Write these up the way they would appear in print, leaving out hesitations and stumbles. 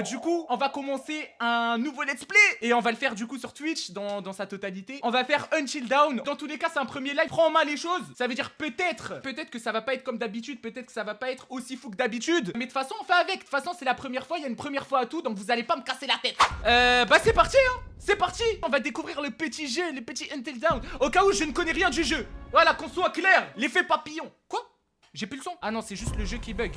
Du coup, on va commencer un nouveau let's play. Et on va le faire du coup sur Twitch dans sa totalité. On va faire Until Dawn. Dans tous les cas, c'est un premier live. Prends en main les choses. Ça veut dire peut-être que ça va pas être comme d'habitude. Peut-être que ça va pas être aussi fou que d'habitude. Mais de toute façon, on fait avec. De toute façon, c'est la première fois. Il y a une première fois à tout. Donc vous allez pas me casser la tête. Bah c'est parti hein. C'est parti. On va découvrir le petit jeu, le petit Until Dawn. Au cas où je ne connais rien du jeu. Voilà, qu'on soit clair. L'effet papillon. Quoi? J'ai plus le son. Ah non, c'est juste le jeu qui bug.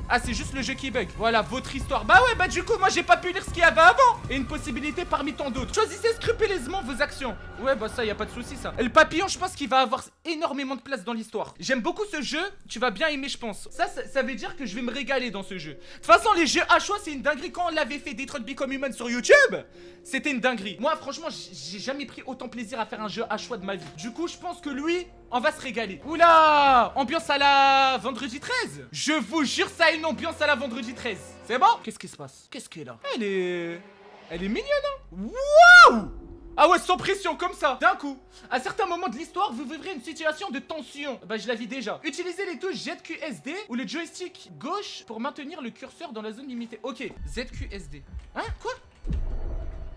Ah, c'est juste le jeu qui bug. Voilà, votre histoire. Bah ouais, bah du coup, moi j'ai pas pu lire ce qu'il y avait avant. Et une possibilité parmi tant d'autres. Choisissez scrupuleusement vos actions. Ouais, bah ça, y a pas de souci ça. Le papillon, je pense qu'il va avoir énormément de place dans l'histoire. J'aime beaucoup ce jeu. Tu vas bien aimer, je pense. Ça veut dire que je vais me régaler dans ce jeu. De toute façon, les jeux à choix, c'est une dinguerie. Quand on l'avait fait Detroit Become Human sur YouTube, c'était une dinguerie. Moi, franchement, j'ai jamais pris autant plaisir à faire un jeu à choix de ma vie. Du coup, je pense que lui, on va se régaler. Oula, ambiance à la vendredi 13. Je vous jure, ça a une ambiance à la vendredi 13. C'est bon? Qu'est-ce qui se passe? Qu'est-ce qu'elle a? Elle est mignonne, hein? Waouh! Ah ouais, sans pression, comme ça, d'un coup. À certains moments de l'histoire, vous vivrez une situation de tension. Bah, je la vis déjà. Utilisez les touches ZQSD ou le joystick gauche pour maintenir le curseur dans la zone limitée. Ok, ZQSD. Hein? Quoi?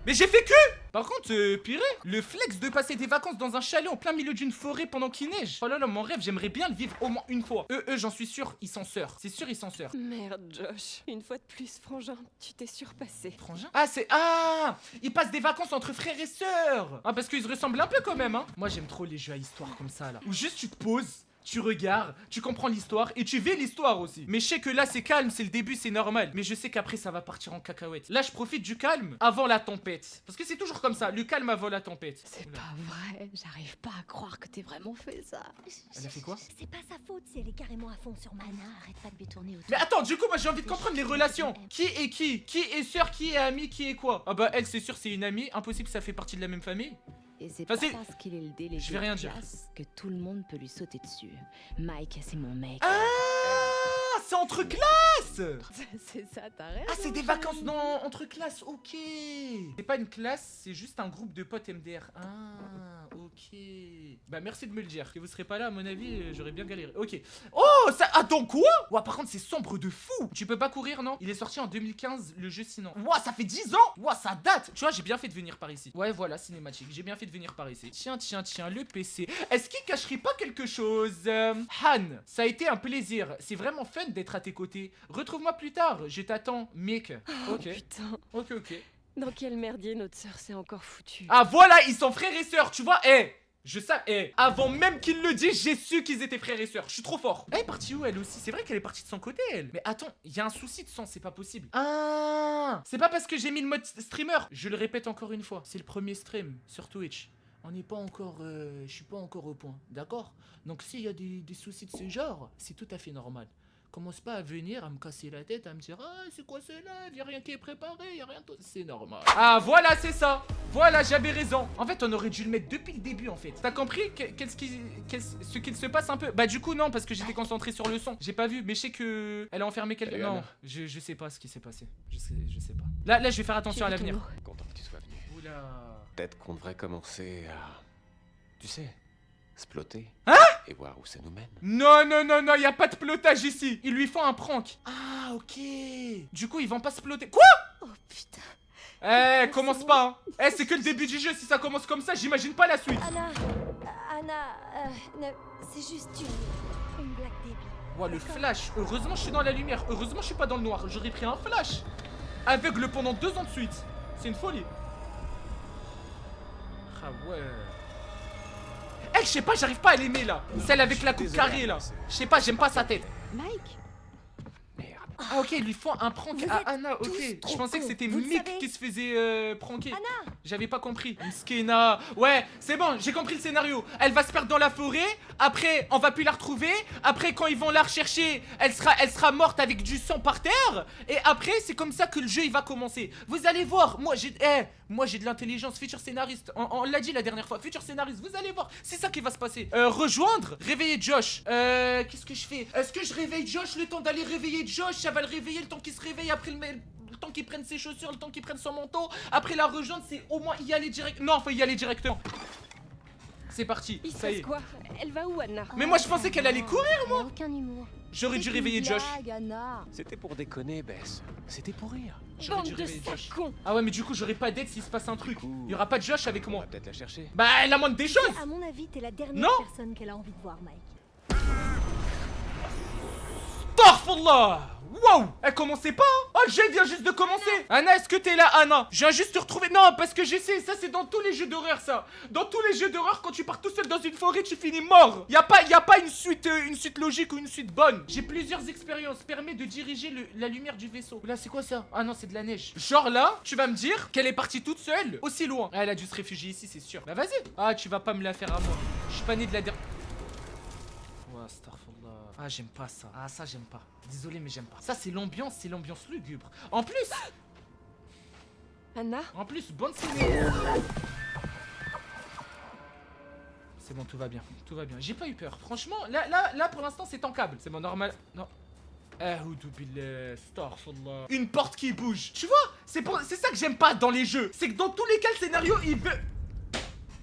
Mais j'ai fait que! Par contre, pire, le flex de passer des vacances dans un chalet en plein milieu d'une forêt pendant qu'il neige. Oh là là, mon rêve, j'aimerais bien le vivre au moins une fois. Eux, j'en suis sûr, ils s'en sortent. C'est sûr, ils s'en sortent. Merde, Josh. Une fois de plus, frangin, tu t'es surpassé. Frangin? Ah, Ah! Ils passent des vacances entre frères et sœurs! Ah, parce qu'ils se ressemblent un peu quand même, hein. Moi, j'aime trop les jeux à histoire comme ça, là. Où juste tu te poses. Tu regardes, tu comprends l'histoire et tu vis l'histoire aussi. Mais je sais que là c'est calme, c'est le début, c'est normal. Mais je sais qu'après ça va partir en cacahuète. Là je profite du calme avant la tempête. Parce que c'est toujours comme ça, le calme avant la tempête. C'est pas vrai, j'arrive pas à croire que t'aies vraiment fait ça. Elle a fait quoi? C'est pas sa faute si elle est carrément à fond sur Mana. Arrête pas de lui tourner autour. Mais attends, du coup moi j'ai envie de comprendre les relations. Qui est qui? Qui est sœur? Qui est ami? Qui est quoi? Ah bah elle c'est sûr c'est une amie. Impossible que ça fait partie de la même famille. Et c'est Enfin, pas c'est- parce qu'il est le délégué Je vais rien de dire. classe que tout le monde peut lui sauter dessus. Mike, c'est mon mec. Ah, c'est entre classes. C'est ça, t'as raison. Ah, c'est des vacances entre classes, ok. C'est pas une classe, c'est juste un groupe de potes MDR. Ah, ok. Bah, merci de me le dire. Que vous serez pas là, à mon avis, j'aurais bien galéré. Ok. Oh, ça. Attends, quoi? Ouah, par contre, c'est sombre de fou. Tu peux pas courir, non? Il est sorti en 2015, le jeu sinon. Ouah, ça fait 10 ans? Ouah, ça date. Tu vois, j'ai bien fait de venir par ici. Ouais, voilà, cinématique. J'ai bien fait de venir par ici. Tiens, le PC. Est-ce qu'il cacherait pas quelque chose? Han, ça a été un plaisir. C'est vraiment fun d'être à tes côtés. Retrouve-moi plus tard. Je t'attends, mec. Oh Ok. putain, Ok. dans quel merdier notre sœur s'est encore foutue. Ah voilà, ils sont frères et sœurs, tu vois. Je sais, avant même qu'ils le disent, j'ai su qu'ils étaient frères et sœurs. Je suis trop fort. Elle est partie où elle aussi? C'est vrai qu'elle est partie de son côté, elle. Mais attends, il y a un souci de sang, c'est pas possible. Ah, c'est pas parce que j'ai mis le mode streamer. Je le répète encore une fois, c'est le premier stream sur Twitch. On n'est pas encore, je suis pas encore au point, d'accord? Donc s'il y a des soucis de ce genre, c'est tout à fait normal. Commence pas à venir, à me casser la tête, à me dire ah c'est quoi cela, y a rien qui est préparé, y a rien d'autre. C'est normal. Ah voilà c'est ça. Voilà j'avais raison. En fait on aurait dû le mettre depuis le début en fait. T'as compris ce qu'il se passe un peu? Bah du coup non parce que j'étais concentré sur le son. J'ai pas vu mais je sais que elle a enfermé quelqu'un. Non je sais pas ce qui s'est passé. Je sais pas. Là je vais faire attention à l'avenir. Content que tu sois venu. Oula. Peut-être qu'on devrait commencer à... Tu sais, splotter. Hein? Et voir où ça nous mène. Non, y a pas de plotage ici. Ils lui font un prank. Ah, ok. Du coup, ils vont pas se ploter. Quoi? Oh putain. Commence pas. Hein. C'est que le début du jeu. Si ça commence comme ça, j'imagine pas la suite. Anna, c'est juste une blague débile. Ouah, le flash. Heureusement, je suis dans la lumière. Heureusement, je suis pas dans le noir. J'aurais pris un flash. Aveugle pendant 2 ans de suite. C'est une folie. Ah ouais. Je sais pas, j'arrive pas à l'aimer là. Celle avec la coupe carrée là. Je sais pas, j'aime pas sa tête. Mike? Merde. Ah ok, ils lui font un prank Vous à êtes Anna, ok. tous Je pensais que trop c'était cons, vous le Mick savez. qui se faisait pranker. Anna! J'avais pas compris. Skena. Ouais, c'est bon, j'ai compris le scénario. Elle va se perdre dans la forêt. Après, on va plus la retrouver. Après, quand ils vont la rechercher, elle sera morte avec du sang par terre. Et après, c'est comme ça que le jeu il va commencer. Vous allez voir. Moi j'ai de l'intelligence. Futur scénariste. On l'a dit la dernière fois. Futur scénariste. Vous allez voir. C'est ça qui va se passer. Rejoindre. Réveiller Josh. Qu'est-ce que je fais? Est-ce que je réveille Josh le temps d'aller réveiller Josh? Ça va le réveiller le temps qu'il se réveille après le temps qu'il prenne ses chaussures, le temps qu'il prenne son manteau. Après la rejoindre, c'est au moins y aller direct. Non, faut y aller directement. C'est parti, Il se ça y passe est. quoi? Elle va où, Anna? Mais moi je pensais qu'elle allait courir. Elle a aucun humour. J'aurais dû C'est réveiller une Josh. blague, Anna. C'était pour déconner, Bess. C'était pour rire. J'aurais dû Bande de réveiller sales Josh. cons. Ah ouais, mais du coup, j'aurais pas d'aide s'il se passe un truc. Il y aura pas de Josh avec On moi. va peut-être la chercher. Bah, elle a moindre des choses. À mon avis, t'es la dernière Non. personne qu'elle a envie de voir, Mike. Astaghfirullah. Wow. Elle commençait pas, hein. Oh, le jeu vient juste de commencer. Anna, est-ce que t'es là, Anna? Je viens juste te retrouver. Non, parce que j'essaie. Ça, c'est dans tous les jeux d'horreur, ça. Dans tous les jeux d'horreur, quand tu pars tout seul dans une forêt, tu finis mort. Y a pas une suite logique ou une suite bonne. J'ai plusieurs expériences. Permet de diriger la lumière du vaisseau. Là, c'est quoi ça? Ah non, c'est de la neige. Genre là, tu vas me dire qu'elle est partie toute seule, aussi loin. Ah, elle a dû se réfugier ici, c'est sûr. Bah, vas-y. Ah, tu vas pas me la faire à moi. Je suis pas né de la dernière. Ouais, astaghfirullah. Ah, j'aime pas ça. Ah, ça, j'aime pas. Désolé, mais j'aime pas. Ça, c'est l'ambiance lugubre. En plus, Anna, bonne ciné. C'est bon, tout va bien. Tout va bien. J'ai pas eu peur. Franchement, là, pour l'instant, c'est tankable. C'est bon, normal. Non. Astaghfirullah. Une porte qui bouge. Tu vois, c'est ça que j'aime pas dans les jeux. C'est que dans tous les cas, le scénario,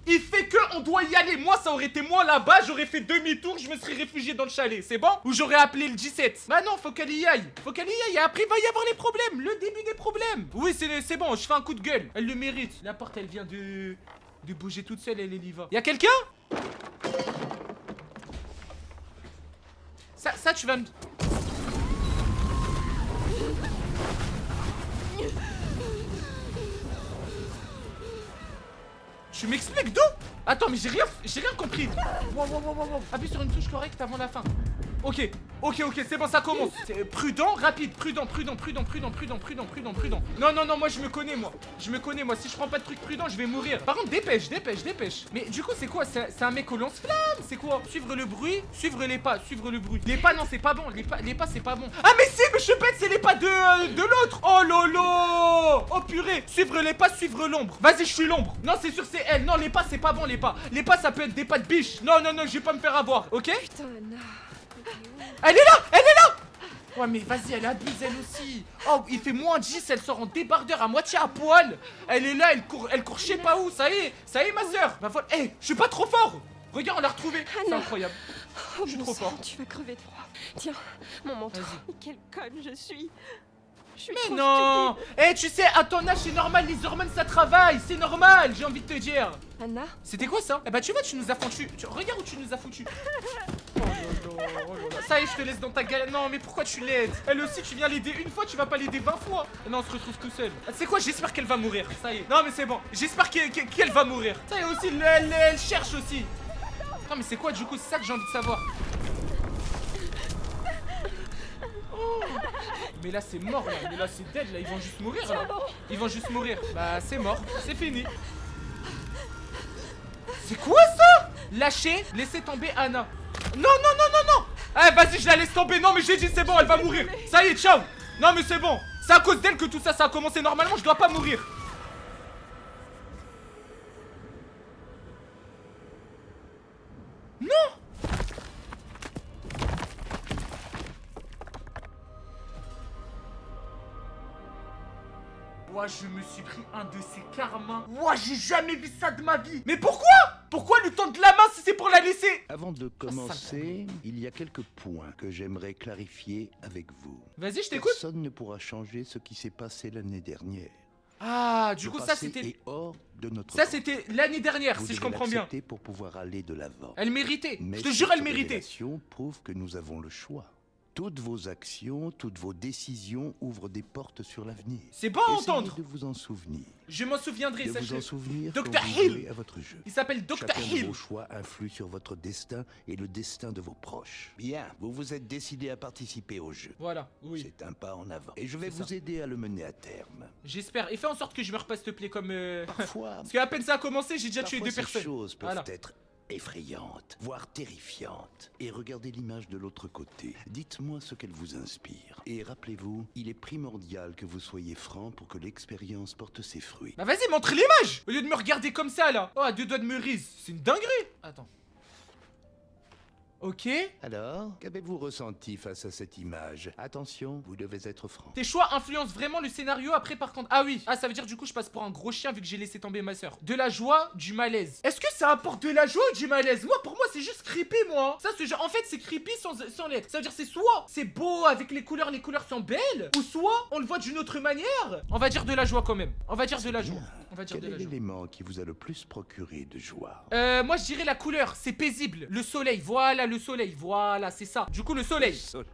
il fait que on doit y aller. Moi, ça aurait été moi là-bas, j'aurais fait demi-tour, je me serais réfugié dans le chalet, c'est bon? Ou j'aurais appelé le 17. Bah non, faut qu'elle y aille. Faut qu'elle y aille. Et après, il va y avoir les problèmes. Le début des problèmes. Oui, c'est bon, je fais un coup de gueule. Elle le mérite. La porte, elle vient de bouger toute seule, elle y va. Y'a quelqu'un? Ça, tu vas me... Tu m'expliques d'où? Attends, mais j'ai rien compris. Wow. Appuie sur une touche correcte avant la fin. Ok, c'est bon, ça commence. Prudent, rapide, prudent. Non, moi je me connais, moi. Si je prends pas de truc prudent, je vais mourir. Par contre, dépêche. Mais du coup, c'est quoi? C'est un mec au lance-flamme? C'est quoi? Suivre le bruit, suivre les pas, suivre le bruit. Les pas, non, c'est pas bon. Les pas, c'est pas bon. Ah, mais si, mais je suis bête, c'est les pas de l'autre. Oh lolo. Oh purée. Suivre les pas, suivre l'ombre. Vas-y, je suis l'ombre. Non, c'est sûr, c'est elle. Non, les pas, c'est pas bon, les pas. Les pas, ça peut être des pas de biche. Non, je vais pas me faire avoir, ok? putain, Anna. Elle est là. Ouais, mais vas-y, elle abuse elle aussi. Oh, il fait moins 10, elle sort en débardeur à moitié à poil. Elle est là, elle court je sais pas où. Ça y est ma soeur. Bah voilà. Hey, je suis pas trop fort. Regarde, on l'a retrouvé. C'est Anna. incroyable. Oh, Je suis mon trop sang, fort. tu vas crever de froid. Tiens, mon manteau. Vas-y. Quelle conne je suis. Je suis Mais trop non. Eh, tu sais, à ton âge, c'est normal, les hormones ça travaille. C'est normal, j'ai envie de te dire. stupide. Anna, C'était quoi ça? Eh bah tu vois, tu nous as foutu. Regarde où tu nous as foutu. Oh là là. Ça y est, je te laisse dans ta galère. Non, mais pourquoi tu l'aides? Elle aussi, tu viens l'aider une fois, tu vas pas l'aider 20 fois. Non, on se retrouve tout seul. C'est quoi? J'espère qu'elle va mourir. Ça y est. Non, mais c'est bon. J'espère qu'elle va mourir. Ça y est aussi, elle cherche aussi. Non, mais c'est quoi du coup? C'est ça que j'ai envie de savoir. Oh. Mais là, c'est mort là. Mais là, c'est dead là. Ils vont juste mourir là. Ils vont juste mourir. Bah, c'est mort. C'est fini. C'est quoi ça? Lâcher, laisser tomber Anna. Non. Eh, vas-y, je la laisse tomber. Non, mais j'ai dit c'est bon, elle va mourir. Ça y est, ciao. Non, mais c'est bon. C'est à cause d'elle que tout ça, ça a commencé. Normalement, je dois pas mourir. Non. Ouah, je me suis pris un de ces karmas. Ouah, j'ai jamais vu ça de ma vie. Mais pourquoi? Pourquoi lui tendre la main si c'est pour la laisser? Avant de commencer, il y a quelques points que j'aimerais clarifier avec vous. Vas-y, je t'écoute. Personne ne pourra changer ce qui s'est passé l'année dernière. Ah, du Le coup, ça passé c'était... est hors de notre Ça contrôle. c'était l'année dernière, Vous si je devez comprends bien. l'accepter pour pouvoir aller de l'avant. Elle méritait. Mais Je te jure, elle cette méritait. révélation prouve que nous avons le choix. Toutes vos actions, toutes vos décisions ouvrent des portes sur l'avenir. C'est bon à Essayez entendre. de vous en souvenir. Je m'en souviendrai, De vous sachez. en souvenir Dr. quand vous Hill. jouez à votre jeu. Il s'appelle Dr. Chacun de Hill. vos choix influe sur votre destin et le destin de vos proches. Bien, vous vous êtes décidé à participer au jeu. Voilà, oui. C'est un pas en avant. Et je vais C'est vous aider à le mener à terme. J'espère. Et fais en sorte que je me repasse, s'il te plaît, comme... Parfois, Parce qu'à peine ça a commencé, j'ai déjà tué parfois deux ces personnes. choses peuvent Voilà. être effrayantes, voire terrifiantes. Et regardez l'image de l'autre côté. Dites-moi ce qu'elle vous inspire. Et rappelez-vous, il est primordial que vous soyez franc pour que l'expérience porte ses fruits. Bah vas-y, montre l'image. Au lieu de me regarder comme ça, là. Oh, à deux doigts de me rise. C'est une dinguerie. Attends. Ok. Alors, qu'avez-vous ressenti face à cette image? Attention, vous devez être franc. Tes choix influencent vraiment le scénario après par contre. Ah oui. Ah ça veut dire du coup je passe pour un gros chien vu que j'ai laissé tomber ma soeur. De la joie, du malaise. Est-ce que ça apporte de la joie ou du malaise? Moi pour moi c'est juste creepy moi. Ça c'est genre en fait c'est creepy sans l'être. Ça veut dire c'est soit c'est beau avec les couleurs sont belles, ou soit on le voit d'une autre manière. On va dire de la joie quand même. On va dire de la joie. On va dire Quel de est la joie. l'élément qui vous a le plus procuré de joie? Moi je dirais la couleur, c'est paisible. Le soleil, voilà le soleil, voilà c'est ça. Du coup le soleil. Soleil.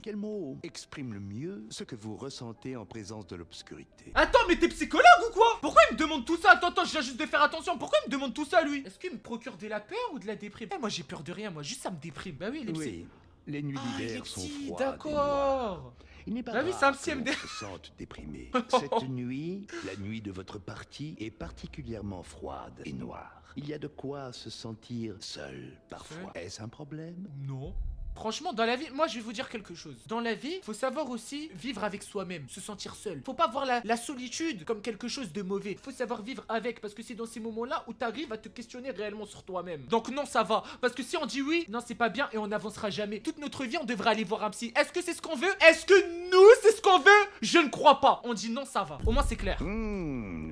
Quel mot exprime le mieux ce que vous ressentez en présence de l'obscurité? Attends mais t'es psychologue ou quoi? Pourquoi il me demande tout ça? Attends, je viens juste de faire attention. Pourquoi il me demande tout ça lui? Est-ce qu'il me procure de la peur ou de la déprime? Eh moi j'ai peur de rien moi, juste ça me déprime. Bah oui les psy. Oui, les nuits Ah, d'hiver les sont psy, froides et noires. d'accord. Il n'est pas Bah oui, rare c'est un que psy l'on MD. se sente déprimé. Cette nuit, la nuit de votre partie, est particulièrement froide et noire. Il y a de quoi se sentir seul parfois. Est-ce un problème? Non. Franchement, dans la vie, moi je vais vous dire quelque chose. Dans la vie, faut savoir aussi vivre avec soi-même, se sentir seul. Faut pas voir la solitude comme quelque chose de mauvais. Faut savoir vivre avec, parce que c'est dans ces moments-là où t'arrives à te questionner réellement sur toi-même. Donc non, ça va. Parce que si on dit oui, non, c'est pas bien et on n'avancera jamais. Toute notre vie, on devrait aller voir un psy. Est-ce que c'est ce qu'on veut? Est-ce que nous, c'est ce qu'on veut? Je ne crois pas. On dit non, ça va. Au moins, c'est clair. Au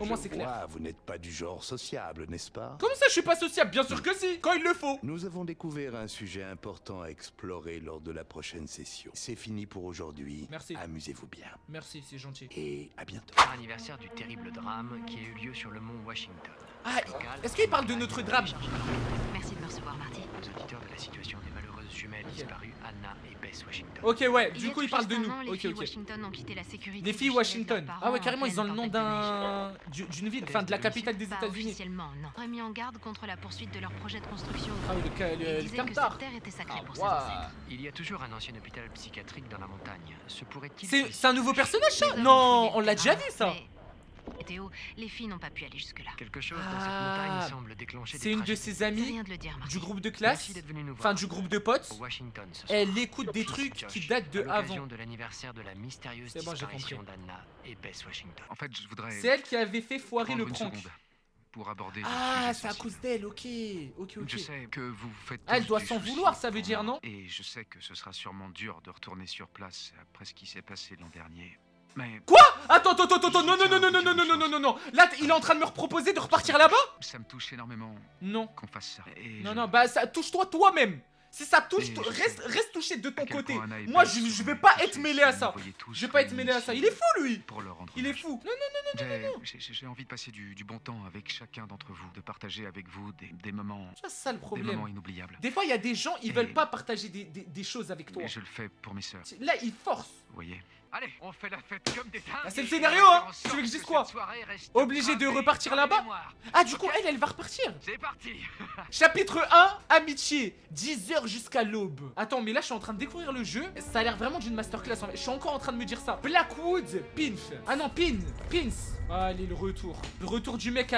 moins, c'est clair. Vous n'êtes pas du genre sociable, n'est-ce pas? Comment ça, je suis pas sociable? Bien sûr que si, quand il le faut. Nous avons découvert un sujet important à explorer lors de la prochaine session. C'est fini pour aujourd'hui. Merci. Amusez-vous bien. Merci, c'est gentil. Et à bientôt. Anniversaire du terrible drame qui a eu lieu sur le mont Washington. Ah, est-ce qu'il parle de notre drame? Merci de me recevoir, Marty. Aux auditeurs de la situation des malheureuses jumelles disparues Anna et Bess Washington. Ok, ouais, Il y du a coup, tout il parle juste de un nous. an, les Ok, filles ok. Washington ont quitté la sécurité Les filles du chalet de Washington. leurs Ah ouais, parents carrément, en ils ont le pleine nom tempête d'une ville, enfin de la capitale des Pas États-Unis. officiellement, non. On aurait mis en garde contre la poursuite de leur projet de construction. Ah oui, Et le disait que Camtar. cette terre était sacrée Ah, pour ses ouah. ancêtres. Il y a toujours un ancien hôpital psychiatrique dans la montagne. Se pourrait-il C'est un nouveau personnage, ça? Les hommes Non, fouillaient on le l'a déjà terrain, vu, ça. mais, Théo, les filles n'ont pas pu aller jusque-là. Quelque chose dans cette Ah, montagne semble déclencher c'est des une de tragédies. ses C'est amies rien de le dire, Marty. du groupe de classe, Merci d'être venu nous voir. enfin du groupe de potes. Au Washington ce soir. Elle écoute des Je trucs suis qui Josh, datent de à l'occasion avant. de l'anniversaire de la mystérieuse C'est bon, j'ai disparition compris. d'Anna et Bess Washington. En fait, je voudrais C'est elle qui avait fait foirer prendre le une prank. seconde pour aborder le Ah, sujet c'est à sensible. cause d'elle, ok. Ok, Je ok. sais que vous faites Ah, elle tous doit du s'en souci vouloir, ça veut pour dire, moi. non? Et je sais que ce sera sûrement dur de retourner sur place après ce qui s'est passé l'an dernier. Mais Quoi? Attends, non, non. Là, il est en train de me reproposer de repartir là-bas? ça me touche énormément Non. qu'on fasse ça. Et Non, je- non, bah ça touche-toi toi-même. Si ça touche, Et je reste touché de à ton quel côté. point Anna et Moi, Bess je sont vais pas touchées, être mêlé à si ça. vous voyez tous Je vais pas être réunis mêlé à ça. ici Il est fou, lui. pour leur rendre Il est hommage. fou. Non, J'ai envie de passer du bon temps avec chacun d'entre vous, de partager avec vous des moments, c'est ça le des problème. moments inoubliables. Des fois, il y a des gens, ils Et- veulent pas partager des choses avec toi. Et je le fais pour mes sœurs, Là, ils forcent. vous voyez. Allez, on fait la fête comme des dingues. Ah, c'est le et scénario, on va hein. faire en Tu sorte veux que je dise cette quoi? soirée reste Obligé de gravée repartir dans les là-bas? mémoires. Ah, du coup, elle va repartir. C'est parti. Chapitre 1, amitié. 10 heures jusqu'à l'aube. Attends, mais là, je suis en train de découvrir le jeu. Ça a l'air vraiment d'une masterclass. En fait. Je suis encore en train de me dire ça. Blackwood, Pinf. Ah non, Pins. Allez, le retour. Le retour du mec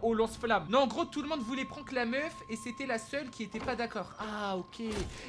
au lance-flamme. Non, en gros, tout le monde voulait prendre la meuf et c'était la seule qui était pas d'accord. Ah, ok.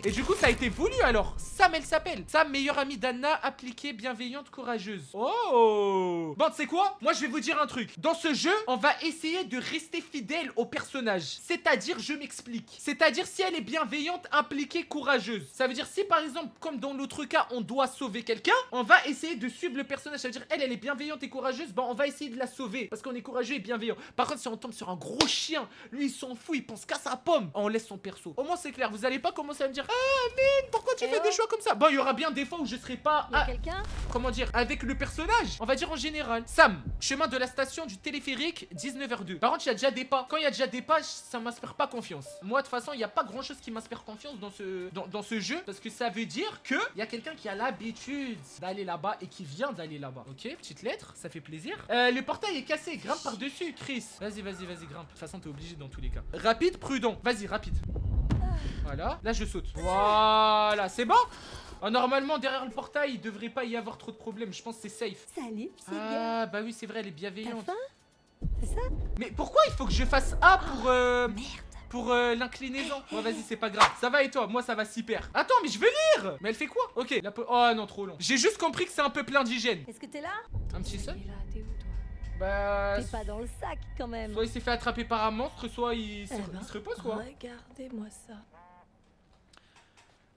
Et du coup, ça a été voulu alors. Sam, elle s'appelle. Sam, meilleure amie d'Anna, appliquée, bienveillante, courageuse. Oh. Bon, tu sais quoi? Moi, je vais vous dire un truc. Dans ce jeu, on va essayer de rester fidèle au personnage. C'est-à-dire, je m'explique. C'est-à-dire, si elle est bienveillante, impliquée, courageuse. Ça veut dire, si par exemple, comme dans l'autre cas, on doit sauver quelqu'un, on va essayer de suivre le personnage. Ça veut dire, elle est bienveillante et courageuse. Bon, on va essayer de la sauver parce qu'on est courageux et bienveillant. Par contre, si on tombe sur un gros chien, lui, il s'en fout, il pense qu'à sa pomme. On laisse son perso. Au moins, c'est clair. Vous allez pas commencer à me dire, ah, Mine, pourquoi tu fais des choix comme ça? Bon, il y aura bien des fois où je serai pas. Y'a quelqu'un? Comment dire, avec le personnage, on va dire en général. Sam, chemin de la station du téléphérique, 19h02. Par contre, il y a déjà des pas. Quand il y a déjà des pas, ça m'inspire pas confiance. Moi, de toute façon, il y a pas grand chose qui m'inspire confiance dans ce jeu. Parce que ça veut dire que il y a quelqu'un qui a l'habitude d'aller là-bas et qui vient d'aller là-bas. Ok, petite lettre, ça fait plaisir. Le portail est cassé, grimpe par-dessus, Chris. Vas-y, grimpe. De toute façon, t'es obligé dans tous les cas. Rapide, prudent. Vas-y, rapide. Voilà, là je saute. Voilà, c'est bon? Oh, normalement, derrière le portail, il devrait pas y avoir trop de problèmes. Je pense que c'est safe. Salut, petit gars. Ah, bah oui, c'est vrai, elle est T'as bienveillante. faim? C'est ça? Mais pourquoi il faut que je fasse A Merde. pour l'inclinaison? Bon, vas-y, c'est pas grave. Ça va et toi? Moi, ça va super. Attends, mais je veux lire. Mais elle fait quoi? Ok, oh non, trop long. J'ai juste compris que c'est un peu plein d'hygiène. Est-ce que t'es là? Un petit seul? T'es là, t'es où toi? Bah. T'es pas dans le sac quand même. Soit il s'est fait attraper par un monstre, soit il se Eh ben, repose quoi. Regardez-moi ça.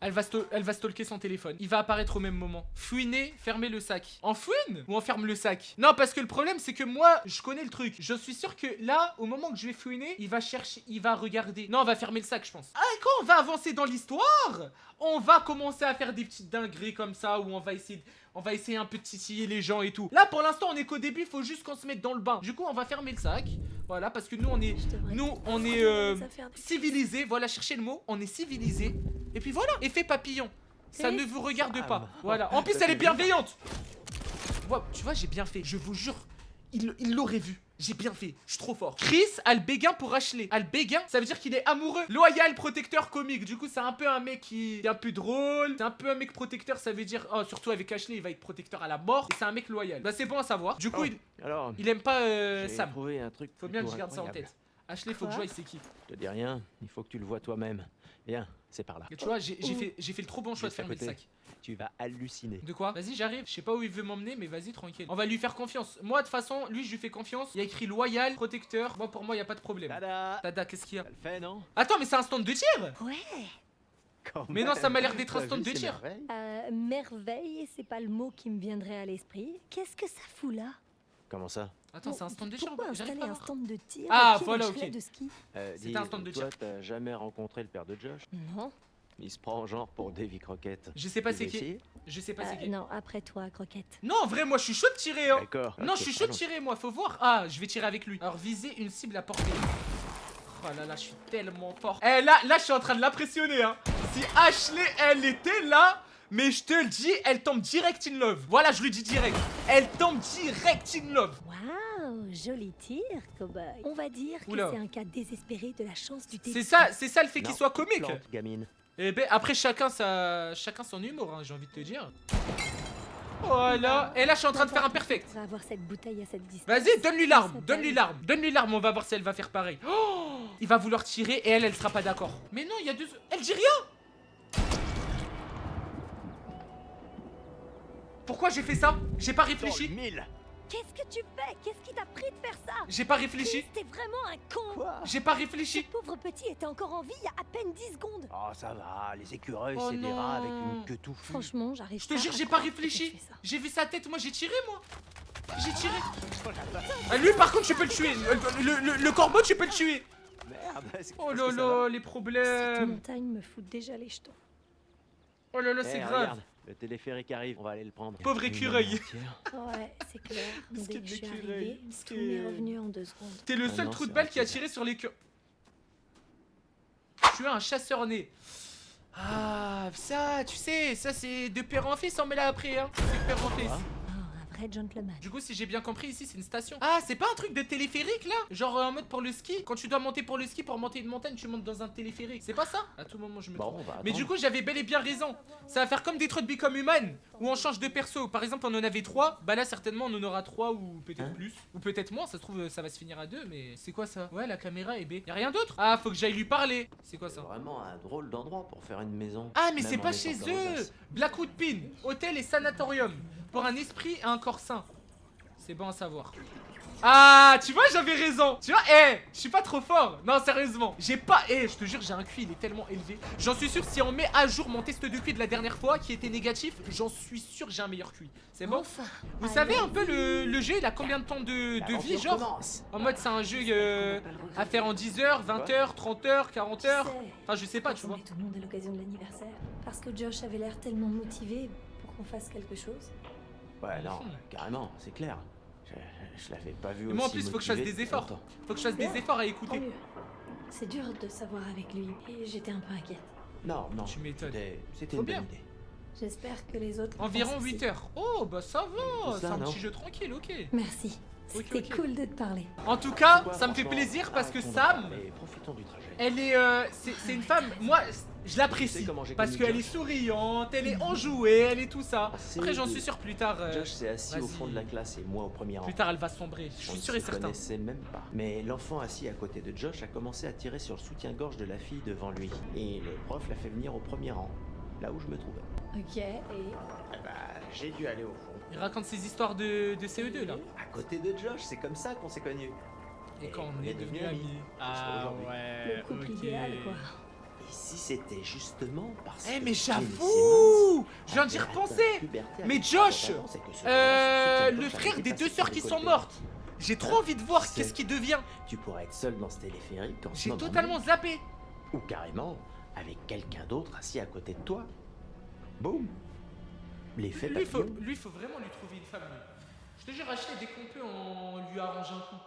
Elle va stalker son téléphone. Il va apparaître au même moment. Fouiner, fermer le sac. On fouine ou on ferme le sac? Non, parce que le problème, c'est que moi, je connais le truc. Je suis sûr que là, au moment que je vais fouiner, il va chercher, il va regarder. Non, on va fermer le sac, je pense. Ah, et quand on va avancer dans l'histoire, on va commencer à faire des petites dingueries comme ça, où on va essayer un peu de titiller les gens et tout. Là, pour l'instant, on est qu'au début, il faut juste qu'on se mette dans le bain. Du coup, on va fermer le sac. Voilà, parce que nous, on est civilisés. Voilà, cherchez le mot. On est civilisés. Et puis voilà, effet papillon. Ça ne vous regarde pas. Voilà. En plus, elle est bienveillante. Wow, tu vois, j'ai bien fait. Je vous jure, il l'aurait vu. J'ai bien fait, je suis trop fort. Chris a le béguin pour Ashley. A le béguin, ça veut dire qu'il est amoureux, loyal, protecteur, comique. Du coup, c'est un peu un mec qui est un peu drôle. C'est un peu un mec protecteur, ça veut dire... Oh, surtout avec Ashley, il va être protecteur à la mort. Et c'est un mec loyal. Bah, c'est bon à savoir. Du coup, il aime pas Sam. Trouvé un truc faut bien que je garde ça en tête. Ashley, faut que je vois, c'est qui. Je te dis rien, il faut que tu le vois toi-même. Viens, c'est par là. Et tu vois, j'ai fait le trop bon choix de fermer le sac. Tu vas halluciner. De quoi? Vas-y, j'arrive. Je sais pas où il veut m'emmener, mais vas-y, tranquille. On va lui faire confiance. Moi, de toute façon, lui, je lui fais confiance. Il y a écrit loyal, protecteur. Moi, pour moi, il y a pas de problème. Tada, qu'est-ce qu'il y a? Ça le fait, non? Attends, mais c'est un stand de tir? Ouais. Mais non, ça m'a l'air d'être un stand de tir. Merveille, c'est pas le mot qui me viendrait à l'esprit. Qu'est-ce que ça fout là? Comment ça? Attends, c'est un stand de tir? Pourquoi J'arrive installer pas à un voir. stand de tir? Ah, qui voilà, lâcherait ok. de ski? C'était un stand de tir. Toi, t'as jamais rencontré le père de Josh? Non. Il se prend genre pour Davy Crockett. Je sais pas Tu c'est veux qui. essayer? Je sais pas c'est qui. Non, après toi, Croquette. Non, en vrai, moi, je suis chaud de tirer, hein. D'accord. Non, ok, je suis chaud de allons. tirer, moi. Faut voir. Ah, je vais tirer avec lui. Alors, viser une cible à portée. Oh là là, je suis tellement fort. Eh, là, je suis en train de l'impressionner, hein. Si Ashley, elle était là... Mais je te le dis, elle tombe direct in love. Voilà, je lui dis direct. Elle tombe direct in love. Waouh, joli tir, cowboy. On va dire que Oula. c'est un cas désespéré de la chance du C'est destin. ça le fait qu'il Non, soit comique. plante, gamine. Eh ben, après, chacun son humour, hein, j'ai envie de te dire. Voilà. Et là, je suis en train de faire un perfect. On va avoir cette bouteille à cette distance. Vas-y, donne-lui l'arme, Ça donne-lui l'arme, donne-lui l'arme, on va voir si elle va faire pareil. Oh, il va vouloir tirer et elle sera pas d'accord. Mais non, il y a deux... Elle dit rien. Pourquoi j'ai fait ça? J'ai pas réfléchi. Qu'est-ce que tu fais? Qu'est-ce qui t'a pris de faire ça? J'ai pas réfléchi. T'es vraiment un con. Quoi? J'ai pas réfléchi. Ce pauvre petit était encore en vie il y a à peine 10 secondes. Oh, ça va, les écureuils, Oh c'est des non. rats avec une queue touffue. Franchement, j'arrive Je te pas jure, à j'ai pas croire que t'as réfléchi. fait ça. J'ai vu sa tête, moi j'ai tiré, moi. J'ai tiré. Ah, lui, par contre, tu peux le tuer. Le corbeau, tu peux le tuer. Merde, est-ce que- Oh est-ce là que ça là, va? les Cette problèmes. montagne me fout déjà les jetons. Oh là là, Eh, c'est grave. regarde, le téléphérique arrive, on va aller le prendre. Pauvre Une écureuil. année entière. Ouais, c'est clair. Biscuit Dès que je suis d'écureuil, arrivée, biscuit. tout m'est revenu en 2 secondes. T'es le Oh seul non, trou de c'est balle vrai qui a que- tiré sur les queues. Tu es un chasseur-né. Ah, ça, tu sais, ça c'est de père en fils, on met là après, hein. C'est de père en fils. Oh, un vrai gentleman. Du coup, si j'ai bien compris, ici c'est une station. Ah, c'est pas un truc de téléphérique là? Genre en mode pour le ski? Quand tu dois monter pour le ski, pour monter une montagne, tu montes dans un téléphérique. C'est pas ça? À tout moment, je me Bon, trompe. on va Mais attendre. du coup, j'avais bel et bien raison. Ça va faire comme Detroit Become Human, où on change de perso. Par exemple, on en avait 3. Bah là, certainement, on en aura 3 ou peut-être Hein? plus. Ou peut-être moins. Ça se trouve, ça va se finir à 2. Mais c'est quoi ça? Ouais, la caméra est B. Y'a rien d'autre? Ah, faut que j'aille lui parler. C'est quoi C'est ça? vraiment un drôle d'endroit pour faire une maison. Ah, mais Même c'est en pas étant chez dans eux. l'audace. Blackwood Pin, hôtel et sanatorium. Pour un esprit et un corps sain. C'est bon à savoir. Ah, tu vois, j'avais raison. Tu vois, je suis pas trop fort. Non, sérieusement. J'ai pas, je te jure, j'ai un QI, il est tellement élevé. J'en suis sûr, si on met à jour mon test de QI de la dernière fois, qui était négatif, j'en suis sûr, j'ai un meilleur QI. C'est bon? Enfin. Vous savez un peu le jeu, il a combien de temps de vie, genre? En mode, c'est un jeu à faire en 10 heures, 20 heures, 30 heures, 40 heures. Enfin, je sais pas, tu vois. Tout le monde à l'occasion de l'anniversaire. Parce que Josh avait l'air tellement motivé pour qu'on fasse quelque chose. Ouais, non, carrément, c'est clair. Je l'avais pas vu Et aussi moi, en plus, faut que je fasse motivé des depuis efforts. longtemps. Faut que je fasse des efforts à Tant écouter. mieux. C'est dur de savoir avec lui et j'étais un peu inquiète. Non, non, Tu m'étonnes. c'était Faut une bien. bonne idée. J'espère que les autres. Environ pensent 8 aussi. heures. Oh, bah ça va. Ça, C'est un non. petit jeu tranquille, ok. Merci. Ok, C'était ok. cool de te parler. En tout cas, Quoi, ça me fait franchement, plaisir parce que arrêtons Sam, d'en parler, profitons du trajet. elle est, c'est une femme. Moi, je Tu l'apprécie sais comment j'ai parce connu qu'elle est Josh. souriante, elle est enjouée, elle est tout ça. Ah, c'est Après, j'en les suis deux. sûr plus tard. Josh s'est assis au vas-y. fond de la classe et moi au premier rang. Plus tard, elle va sombrer. Je On suis ne sûr et se certain. connaissait même pas. Mais l'enfant assis à côté de Josh a commencé à tirer sur le soutien-gorge de la fille devant lui. Et le prof l'a fait venir au premier rang, là où je me trouvais. Ok, et. Eh bah, j'ai dû aller au fond. Il raconte ses histoires de CE2 là. À côté de Josh, c'est comme ça qu'on s'est connus. Et quand on on est est devenu devenus amis. amis. Ah Jusqu'à aujourd'hui. ouais. Le couple ok. idéal, quoi. Et si c'était justement parce Eh que mais Jenny j'avoue, Simmons je viens d'y avait atteint repenser. la puberté à Mais 14 ans, Josh, c'est que ce soutien-gorge le avait frère des dépassé deux sœurs son qui sont décolleté. mortes. J'ai trop envie de voir Qui qu'est-ce sait? qui devient. Tu pourrais être seul dans ce téléphérique en ce J'ai moment totalement même, zappé. ou carrément avec quelqu'un d'autre assis à côté de toi. Boum. L'effet Lui, papillon. faut vraiment lui trouver une femme. Je te jure, Ashley, dès qu'on peut, on lui arrange un coup.